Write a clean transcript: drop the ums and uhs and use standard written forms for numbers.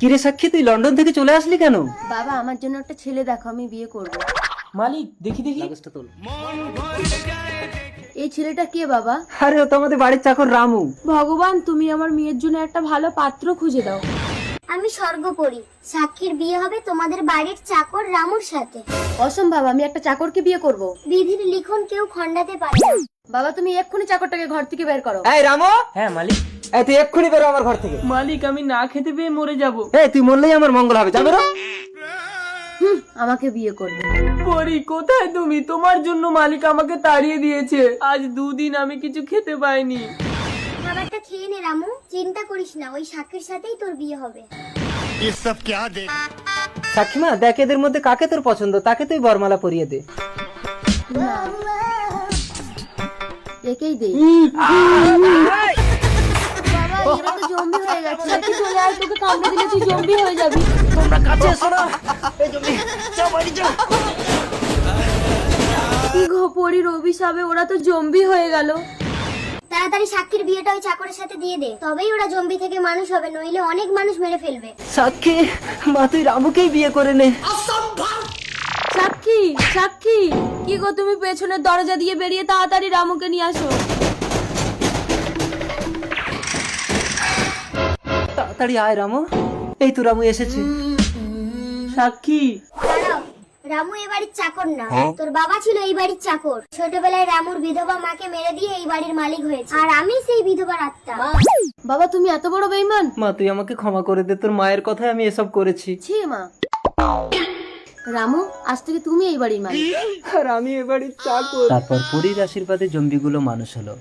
কিরে সাক্ষী, তুই লন্ডন থেকে চলে আসলি কেন? বাবা আমার জন্য একটা ছেলে দেখো, আমি বিয়ে করব। মালিক দেখি দেখি। কাগজটা তোল। এই ছেলেটা কে বাবা? আরে ও তো আমাদের বাড়ির চাকর রামু। ভগবান, তুমি আমার মেয়ের জন্য একটা ভালো পাত্র খুঁজে দাও। আমি স্বর্গপরী, সাক্ষীর বিয়ে হবে তোমাদের বাড়ির চাকর রামুর সাথে। অসম্ভব, আমি একটা চাকরকে বিয়ে করব। বিধির লিখন কেউ খণ্ডাতে পারে না। বাবা তুমি এক্ষুনি চাকরটাকে ঘর থেকে বের করো। এই রামু, হ্যাঁ মালিক। এই তুই এক্ষুনি বেরো আমার ঘর থেকে। মালিক আমি না খেতে পেয়ে মরে যাব। এই তুই মরলেই আমার মঙ্গল হবে, যা বেরো। আমাকে বিয়ে করবে। পরি কোথায় তুমি? তোমার জন্য মালিক আমাকে তাড়িয়ে দিয়েছে। আজ 2 দিন আমি কিছু খেতে পাইনি। খাবারটা খেয়ে নে রামু, চিন্তা করিস না, ওই সাক্ষীর সাথেই তোর বিয়ে হবে। সাক্ষীমা দেখ, এদের মধ্যে কাকে তোর পছন্দ, তাকে তুই বরমালা পরিয়ে দে। একেই দেই। বাবা এরা তো জম্বি হয়ে গেছে। তুই চলে আয়, তোকে কামড়ে দিলে তুই জম্বি হয়ে যাবি। তোমরা কাছে এসো না। এই জমি যাও, বাড়ি যাও। কি গো পরির অভিশাপে ওরা তো জম্বি হয়ে গেল। তাড়াতাড়ি সাক্ষীর বিয়েটা ওই চাকরের সাথে দিয়ে দে, তবেই ওরা জম্বি থেকে মানুষ হবে, নইলে অনেক মানুষ মেরে ফেলবে। সাক্ষী মা, তুই রামুকেই বিয়ে করে নে। সাক্ষী, সাক্ষী, কি গো তুমি পেছনের দরজা দিয়ে বেরিয়ে তাড়াতাড়ি রামুকে নিয়ে আসো। তাড়াতাড়ি আয় রামু। এই তো রামু এসেছে। সাক্ষী দাঁড়াও, রামু এই বাড়ির চাকর না, তোর বাবা ছিল এই বাড়ির চাকর। ছোটবেলায় রামুর বিধবা মাকে মেরে দিয়ে এই বাড়ির মালিক হয়েছে, আর আমি সেই বিধবার আত্মা। বাবা তুমি এত বড় বেঈমান। মা তুই আমাকে ক্ষমা করে দে, তোর মায়ের কথায় আমি এসব করেছি। ছি মা। রামু আজ থেকে তুমি এই বাড়ির মালিক। আর আমি এবারে চাকর। তারপর পরীর আশীর্বাদে জম্বিগুলো মানুষ হলো।